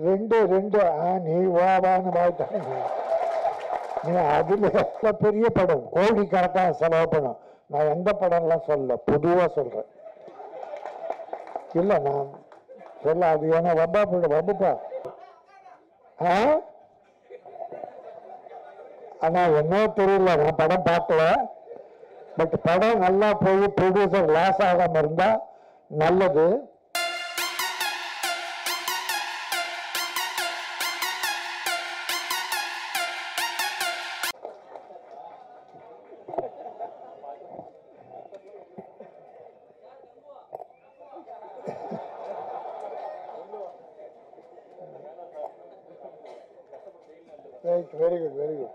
ரெண்டு ரெண்டு நீ வான்னு பார்த்தாங்க. நீ அதுல பெரிய படம் கோடிக்கணக்கான செலவு படம். நான் எந்த படம்லாம் சொல்ல, பொதுவாக சொல்றேன். இல்லை நான் சொல்ல அது ஏன்னா வம்புப்பா. ஆனா என்ன தெரியல, நான் படம் பார்க்கல. பட் படம் நல்லா போய் ப்ரொடியூசர் லாஸ் ஆகாம இருந்தா நல்லது. Very good very good.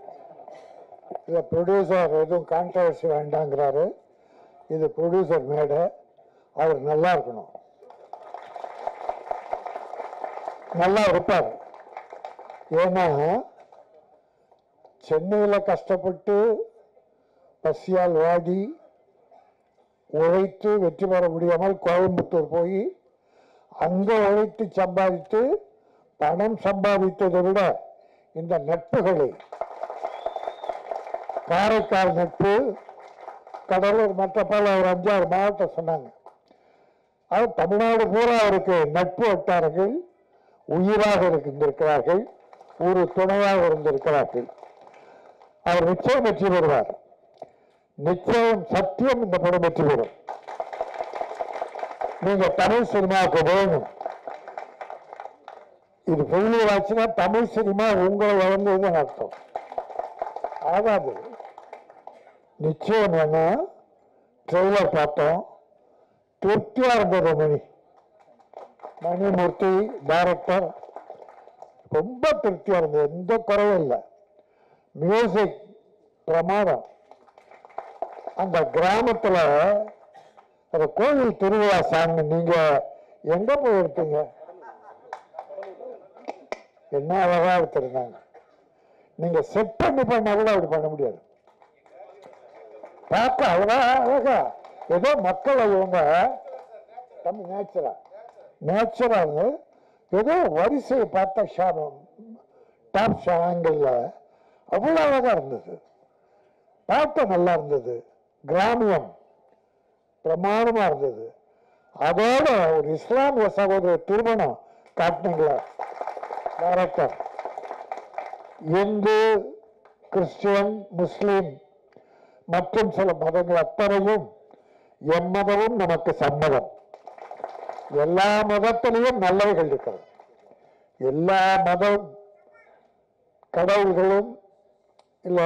இதை ப்ரொடியூசர் எதுவும் கான்ட்ரவர்சி வேண்டாங்கிறாரு. இது ப்ரொடியூசர் மேடை, அவர் நல்லா இருக்கணும், நல்லா இருப்பார். ஏன்னா சென்னையில் கஷ்டப்பட்டு பசியால் வாடி உழைத்து வெற்றி பெற முடியாமல் கோயம்புத்தூர் போய் அங்கே உழைத்து சம்பாதித்து பணம் சம்பாதித்ததை விட இந்த நட்புகளை, காரைக்கால் நட்பு, கடலூர், மற்ற பல ஒரு 5-6 மாவட்டம் சொன்னாங்க. அது தமிழ்நாடு பூரா அவருக்கு நட்பு வட்டாரங்கள் உயிராக இருந்திருக்கிறார்கள், ஒரு துணையாக இருந்திருக்கிறார்கள். அவர் நிச்சயம் வெற்றி பெறுவார். நிச்சயம் சத்தியம் இந்த படம் வெற்றி பெறும். நீங்க தமிழ் சினிமாவுக்கு வேணும். இது ஃபெயிலியர் ஆச்சுன்னா தமிழ் சினிமா உங்களை வளர்ந்ததுன்னு அர்த்தம் ஆகாது. நிச்சயம் என்ன, ட்ரெய்லர் பார்த்தோம், திருப்தியா இருந்தது. மணிமூர்த்தி டைரக்டர் ரொம்ப திருப்தியா இருந்தது, எந்த குறையும் இல்லை. மியூசிக் பிரமாதம். அந்த கிராமத்துல அந்த கோவில் திருவிழா சாங் நீங்க எங்க போய் எடுத்தீங்க? என்ன அழகா எடுத்திருந்தாங்க. நீங்க செட் பண்ணி பண்ணா கூட அப்படி பண்ண முடியாது. பார்க்க அழகா ஏதோ மக்களை இவங்க நேச்சுரா ஏதோ வரிசையை பார்த்தா டாப் ஆங்கிள் அவ்வளோ அழகா இருந்தது. பார்க்க நல்லா இருந்தது. கிராமியம் பிரமாணமா இருந்தது. அதோட ஒரு இஸ்லாமிய சகோதர திருமணம் காட்டினீங்களா டைரக்டர்? இந்து, கிறிஸ்டியன், முஸ்லிம் மற்றும் சில மதங்கள் அத்தனையும் எம்மதமும் நமக்கு சம்மதம். எல்லா மதத்திலையும் நல்லவைகள் இருக்கிறது. எல்லா மதம் கடவுள்களும் இல்ல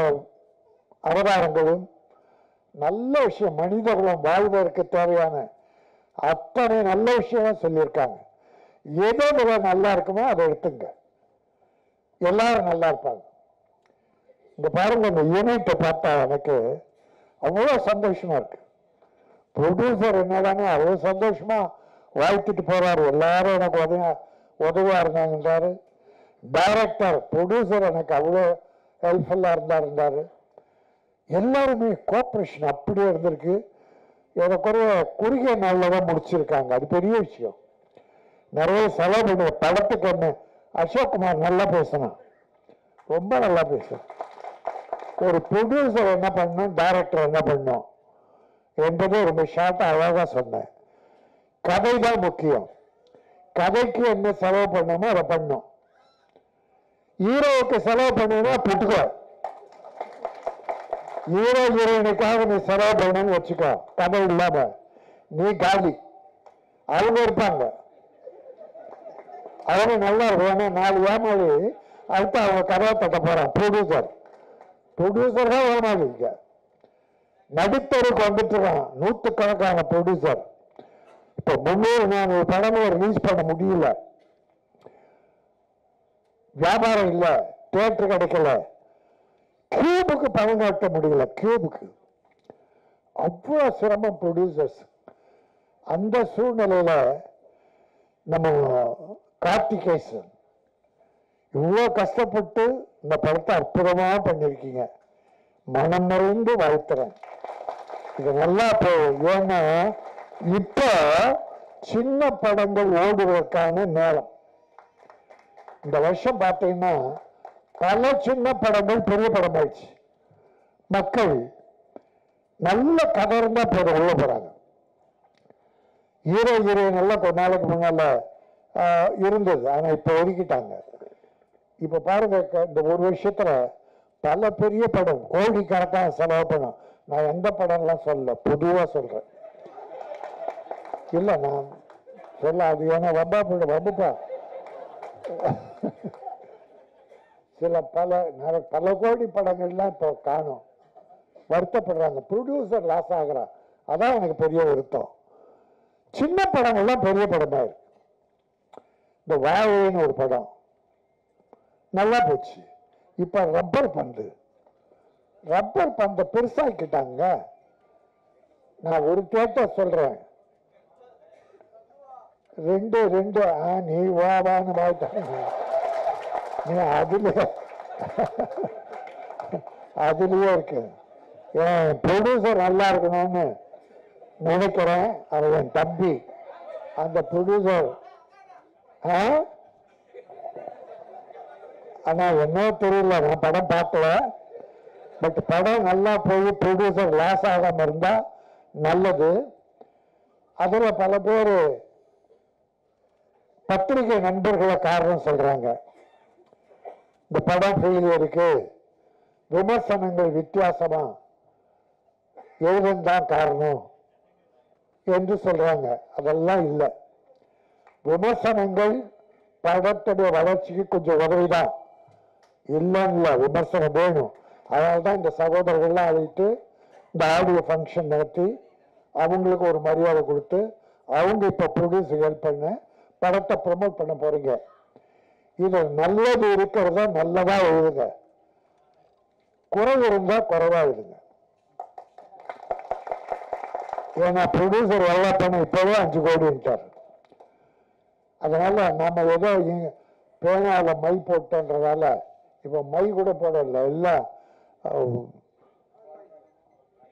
அவதாரங்களும் நல்ல விஷயம், மனிதர்களும் வாழ்வதற்கு தேவையான அத்தனை நல்ல விஷயம் சொல்லியிருக்காங்க. எதோ நல்லா இருக்குமோ அதை எடுத்துங்க, எல்லாரும் நல்லா இருப்பாங்க. இங்க பாருங்க, இந்த யூனிட்டை பார்த்தா எனக்கு அவ்வளோ சந்தோஷமா இருக்கு. ப்ரொடியூசர் என்னதானே அவ்வளோ சந்தோஷமா வாழ்த்துட்டு போறாரு, எல்லாரும் எனக்கு உதவியா இருந்தாங்கன்றாரு. டைரக்டர் ப்ரொடியூசர் எனக்கு அவ்வளோ ஹெல்ப்ஃபுல்லா இருந்தாரு. எல்லாருமே கோஆப்ரேஷன் அப்படியே இருந்திருக்கு. ஏறக்குறைய குறுகிய நாளில் தான் முடிச்சிருக்காங்க. அது பெரிய விஷயம். நிறைய செலவு பண்ணுற படத்துக்கு என்ன அசோக்குமார் நல்லா பேசணும், ரொம்ப நல்லா பேசணும். ஒரு ப்ரொடியூசர் என்ன பண்ணணும், டைரக்டர் என்ன பண்ணணும் என்பதை ரொம்ப ஷார்ட்டா அழகா சொன்னேன். கதை தான் முக்கியம். கதைக்கு என்ன செலவு பண்ணணுமோ அதை பண்ணும். ஹீரோவுக்கு செலவு பண்ணணும்னா புட்டுக்கோ, ஹீரோ ஹீரோயினுக்காக நீ செலவு பண்ணணும்னு வச்சுக்கோ, கதை இல்லாம நீ காலி. அவங்க இருப்பாங்க, அவங்க நல்லா இருக்கும். 4 ஏமாளி அடுத்து அவங்க கதவை தட்ட போறான். ப்ரொடியூசர் தான் ஏமாளிங்க. நடுத்தருக்கு வந்துட்டுறான் நூற்றுக்கணக்கான ப்ரொடியூசர். இப்போ 300-400 படமும் ரிலீஸ் பண்ண முடியல, வியாபாரம் இல்லை, தியேட்டர் கிடைக்கல, கியூபுக்கு பணம் காட்ட முடியல. கியூபுக்கு அவ்வளோ சிரமம் ப்ரொடியூசர்ஸ். அந்த சூழ்நிலையில நம்ம கார்த்திகேசன் இவ்வளோ கஷ்டப்பட்டு இந்த படத்தை அற்புதமா பண்ணிருக்கீங்க. மனம் நிறைந்து வாழ்த்துறேன். இது நல்லா போகும். ஏன்னா இப்ப சின்ன படங்கள் ஓடுவதற்கான நேரம். இந்த வருஷம் பார்த்தீங்கன்னா பல சின்ன படங்கள் பெரிய படம் ஆயிடுச்சு. மக்கள் நல்ல கதை இருந்தா போதும் உள்ள போறாங்க. ஹீரோயின் எல்லாம் கொஞ்ச நாளைக்கு முன்னால இருந்தது, ஆனா இப்ப ஒதுக்கிட்டாங்க. இப்ப பாருங்க, இந்த ஒரு வருஷத்துல பல பெரிய படம் கோடிக்கணக்கான செலவு படம். நான் எந்த படம்லாம் சொல்ல, பொதுவா சொல்றேன். இல்ல நான் சொல்ல, அது ஏன்னா வம்புப்பா சில பல கோடி படங்கள்லாம் இப்போ காணும். வருத்தப்படுறாங்க, ப்ரொடியூசர் லாஸ் ஆகிறான். அதான் எனக்கு பெரிய வருத்தம். சின்ன படங்கள்லாம் பெரிய படமா இருக்கு. இந்த வாழைன்னு ஒரு படம் நல்லா போச்சு. இப்ப ரப்பர் பந்தை பெருசாக்கிட்டாங்க. நான் ஒரு தியேட்டர் சொல்றேன், ரெண்டு நீ வான்னு வாய்ட்டாங்க. நீ அதுலயே இருக்கு. என் ப்ரொடியூசர் நல்லா இருக்கணும்னு நினைக்கிறேன். அவர் என் தம்பி. அந்த ப்ரொடியூசர் ஆனா என்ன தெரியல, நான் படம் பார்க்கல. பட் படம் நல்லா போய் ப்ரொடியூசர் லாஸ் ஆகாம இருந்தா நல்லது. அதுல பல பேர் பத்திரிகை நண்பர்களை காரணம் சொல்றாங்க. இந்த படம் ஃபெயிலியருக்கு விமர்சனங்கள் வித்தியாசமா எழுதுதான் காரணம் என்று சொல்றாங்க. அதெல்லாம் இல்லை. விமர்சனங்கள் படத்துடைய வளர்ச்சிக்கு கொஞ்சம் உதவிதான், இல்லைன்னு விமர்சனம் வேணும். அதனால்தான் இந்த சகோதரர்கள்லாம் அழைத்து இந்த ஆடியோ ஃபங்க்ஷன் நடத்தி அவங்களுக்கு ஒரு மரியாதை கொடுத்து அவங்க இப்ப ப்ரொடியூஸ் ஹெல்ப் பண்ண படத்தை ப்ரமோட் பண்ண போறீங்க. இது நல்லது இருக்கிறத நல்லதா எழுதுங்க, குறைவு இருந்தா குறைவா எழுதுங்க. ஏன்னா ப்ரொடியூசர் எவ்வளோ பண்ண இப்பவே 5 கோடிட்டார். அதனால நாம ஏதோ பேனால மை போட்டோன்றதால இப்ப மை கூட போடல, எல்லாம்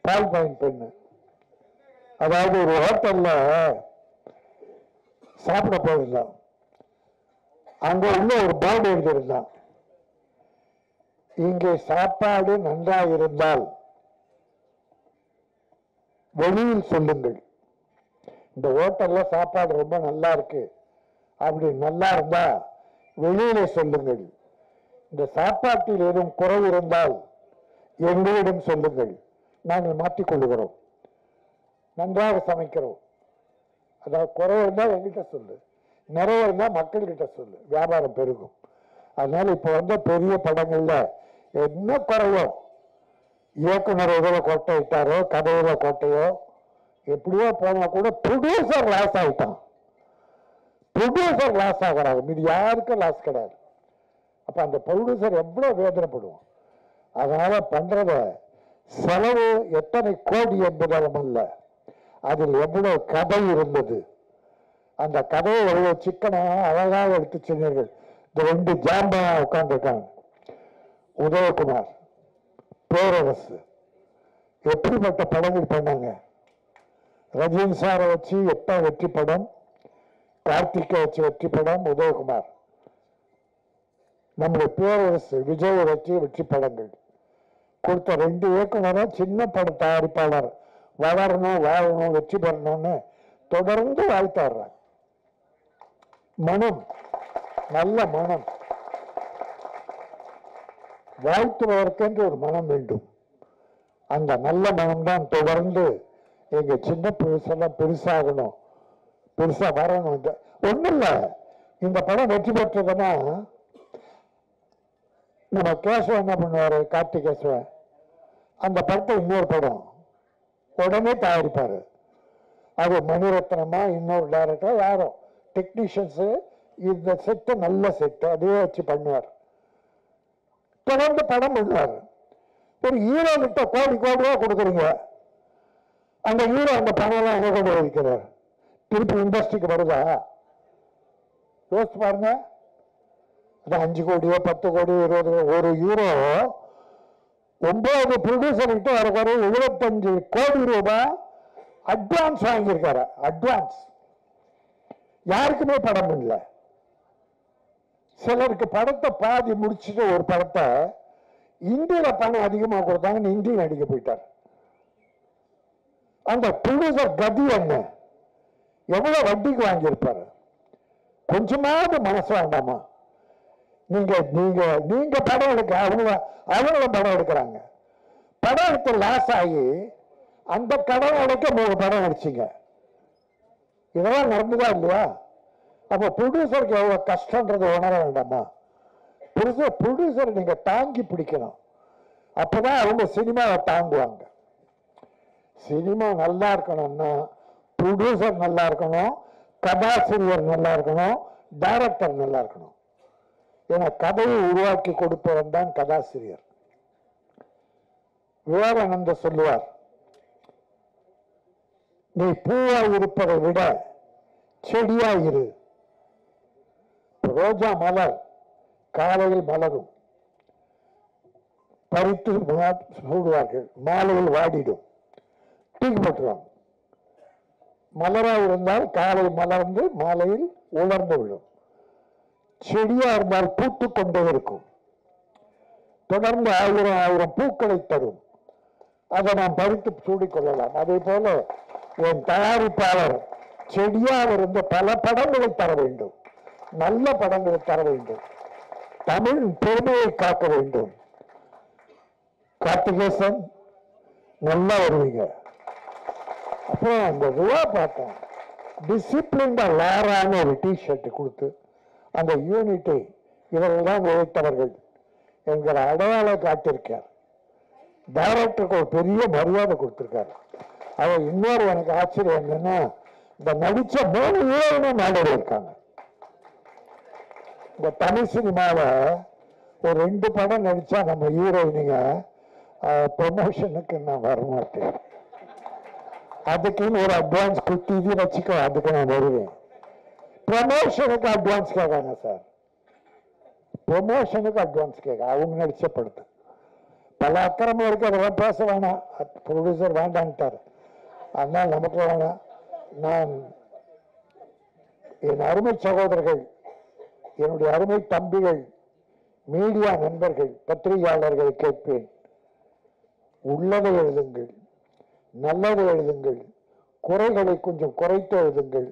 பால் பாயிண்ட் பெண்ணு. அதாவது ஒரு ஹோட்டல்ல சாப்பிட போயிருந்தான். அங்க உள்ள ஒரு போர்டு எழுதியிருந்தான், இங்கே சாப்பாடு நன்றாக இருந்தால் வெளியில் சொல்லுங்கள். இந்த ஹோட்டல்ல சாப்பாடு ரொம்ப நல்லா இருக்கு, அப்படி நல்லா இருந்தா வெளியில சொல்லுங்கள். இந்த சாப்பாட்டில் ஏதும் குறைவு இருந்தால் எங்களிடம் சொல்லுங்கள், நாங்கள் மாற்றிக்கொள்ளுகிறோம். நன்றாக சமைக்கிறோம். அதாவது குறைவு இருந்தால் எங்கிட்ட சொல்லு, நிறைய இருந்தா மக்கள் கிட்ட சொல்லு, வியாபாரம் பெருகும். அதனால இப்ப வந்த பெரிய படங்கள்ல என்ன குறைவோ, இயக்குனர் எதிர கோட்டை விட்டாரோ, கதையில கோட்டையோ, எப்படியோ போனா கூட ப்ரொடியூசர் லாஸ் ஆகிட்டான். ப்ரொடியூசர் லாஸ் ஆகிறாங்க, மீது யாருக்கும் லாஸ் கிடையாது. அப்ப அந்த ப்ரொடியூசர் எவ்வளவு வேதனைப்படுவோம். அதனால பண்றத செலவு எத்தனை கோடி என்பதாலும் அல்ல, அதில் எவ்வளவு கதை இருந்தது. அந்த கதையை எவ்வளவு சிக்கனா அழகாக எடுத்து சொன்னீர்கள். இந்த 2 ஜாம்பா உட்கார்ந்துருக்காங்க, உதயகுமார், பேரரசு, எப்படிப்பட்ட படங்கள் பண்ணாங்க. ரஜினி சாரை வச்சு 8 வெற்றி படம், கார்த்திகை வச்சு வெற்றி படம், உதயகுமார். நம்முடைய பேரரசு விஜய் வச்சு வெற்றி படங்கள் கொடுத்த 2 இயக்குனரும் சின்ன பட தயாரிப்பாளர் வளரணும், வாழணும், வெற்றி பெறணும்னு தொடர்ந்து வாழ்த்தாடுறாங்க. மனம், நல்ல மனம், வாழ்த்துவதற்கென்று ஒரு மனம் வேண்டும். அந்த நல்ல மனம்தான் தொடர்ந்து எங்க சின்ன பெருசெல்லாம் பெருசாகணும், பெருசா வரணும். ஒண்ணும் இல்ல, இந்த படம் வெற்றி பெற்றதுன்னா நம்ம கேசவன் என்ன பண்ணுவாரு, கார்த்திகேசவன், அந்த படத்தை இன்னொரு படம் உடனே தயாரிப்பாரு. அது மணிரத்னமா இன்னொரு டைரக்டர் யாரோ டெக்னீஷியன்ஸ், இந்த செட்டு நல்ல செட்டு, அதே வச்சு பண்ணுவார். தொடர்ந்து படம் பண்ணுவார். ஒரு ஹீரோ கிட்ட கோடி கோடியா கொடுக்குறீங்க, அந்த ஹீரோ அந்த பணம் எல்லாம் எங்க கொண்டு வைக்கிறார், திருப்பி இண்டஸ்ட்ரிக்கு வருதா? யோசிச்சு பாருங்க. அது 5 கோடியோ 10 கோடி 20 கோடி. ஒரு ஹீரோ 9 ப்ரொடியூசர் கிட்ட வர 75 கோடி ரூபாய் அட்வான்ஸ் வாங்கியிருக்காரு. அட்வான்ஸ் யாருக்குமே படம் இல்லை. சிலருக்கு படத்தை பாதி முடிச்சுட்டு ஒரு படத்தை இந்தியில பணம் அதிகமா கொடுத்தாங்கன்னு இந்திய நடிக்க போயிட்டார். அந்த ப்ரொடியூசர் கதி என்ன, எவ்வளவு வட்டிக்கு வாங்கியிருப்பாரு? கொஞ்சமாவது மனசு வேண்டாமா? நீங்க நீங்க நீங்க படம் எடுக்க அவங்களும் படம் எடுக்கிறாங்க. படம் எடுத்து லாஸ் ஆகி அந்த கடன் அடைக்க 3 படம் அடிச்சிங்க. இதெல்லாம் நடந்துதா இல்லையா? அப்ப ப்ரொடியூசருக்கு எவ்வளவு கஷ்டம்ன்றது உணர வேண்டாமா? ப்ரொடியூசர் நீங்க தாங்கி பிடிக்கணும். அப்பதான் அவங்க சினிமாவை தாங்குவாங்க. சினிமா நல்லா இருக்கணும்னா ப்ரொடியூசர் நல்லா இருக்கணும், கதாசிரியர் நல்லா இருக்கணும், டைரக்டர் நல்லா இருக்கணும். ஏன்னா கதையை உருவாக்கி கொடுப்பவன் தான் கதாசிரியர். விவேகானந்தர் சொல்லுவார், நீ பூவா இருப்பதை விட செடியா இரு. ரோஜா மலர் காலையில் மலரும், பறித்து சூடுவார்கள், மாலையில் வாடிடும், தூக்கி போட்டுருவாங்க. மலரா இருந்தால் காலை மலர்ந்து மாலையில் உலர்ந்து விடும். செடியா இருந்தால் பூத்து கொண்டே இருக்கும், தொடர்ந்து 1000 பூக்களை தரும். அதை நாம் பறித்து சூடிக்கொள்ளலாம். அதே போல என் தயாரிப்பாளர் செடியாக இருந்து பல படங்களை தர வேண்டும், நல்ல படங்களை தர வேண்டும், தமிழ் பெருமையை காக்க வேண்டும். கார்த்திகேசன் நல்லா வருவீங்க. அப்புறம் அந்த ரூபா பார்த்தேன், டிசிப்ளின்டா லாரான்னு ஒரு டிஷர்ட் கொடுத்து அந்த யூனிட்டை இவர்கள்தான் உழைத்தவர்கள் என்கிற அடையாளம் காட்டியிருக்கார். டைரக்டருக்கு ஒரு பெரிய மரியாதை கொடுத்திருக்காரு. அவர் இன்னொரு எனக்கு ஆச்சரியம் என்னன்னா, இந்த நடிச்ச 3 ஹீரோயினும் நாடகம் இருக்காங்க. இந்த தமிழ் சினிமாவை ஒரு 2 படம் நடிச்சா நம்ம ஹீரோயினுங்க ப்ரொமோஷனுக்கு நான் வரமாட்டேன். அதுக்குன்னு ஒரு அட்வான்ஸ் குத்தி இது வச்சுக்கோ, அதுக்கு நான் வருவேன். ப்ரமோஷனுக்கு அட்வான்ஸ் கேட்காங்க சார், ப்ரொமோஷனுக்கு அட்வான்ஸ் கேட்க. அவங்க நடிச்ச படுத்து பல அக்கிரமம் இருக்கு, அதெல்லாம் பேச வேணாம். ப்ரொடியூசர் வேண்டான்ட்டார், அதனால் நமக்கு வேணாம். நான் என் அருமை சகோதரர்கள், என்னுடைய அருமை தம்பிகள், மீடியா நண்பர்கள், பத்திரிகையாளர்களை கேட்பேன், உள்ளதை எழுதுங்கள், நல்லதை எழுதுங்கள், குறைகளை கொஞ்சம் குறைத்து எழுதுங்கள்.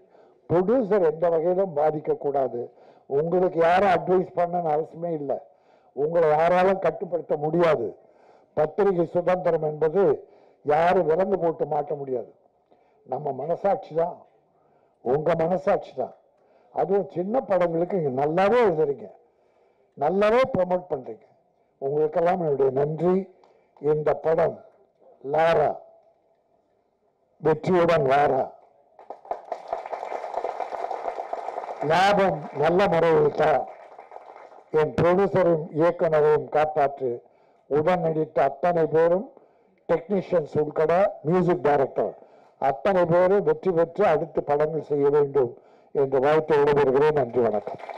ப்ரொடியூசர் எந்த வகையிலும் பாதிக்கக்கூடாது. உங்களுக்கு யாரும் அட்வைஸ் பண்ண அவசியமே இல்லை, உங்களை யாராலும் கட்டுப்படுத்த முடியாது. பத்திரிகை சுதந்திரம் என்பது யாரும் விலங்கு போட்டு மாட்ட முடியாது. நம்ம மனசாட்சி தான், உங்க மனசாட்சி தான். அதுவும் சின்ன படங்களுக்கு இங்க நல்லாவே எழுதுறீங்க, நல்லாவே ப்ரமோட் பண்றீங்க. உங்களுக்கெல்லாம் என்னுடைய நன்றி. இந்த படம் லாரா வெற்றியுடன் வாரா, லாபம் நல்ல முறையில் தான். என் ப்ரொடியூசரும் இயக்குனரையும் காப்பாற்று. உடன் நடித்த அத்தனை பேரும், டெக்னீஷியன்ஸ் உட்பட மியூசிக் டைரக்டர் அத்தனை பேரும் வெற்றி பெற்று அடுத்து படங்கள் செய்ய வேண்டும் என்று வாழ்த்து விடைபெறுகிறேன். நன்றி, வணக்கம்.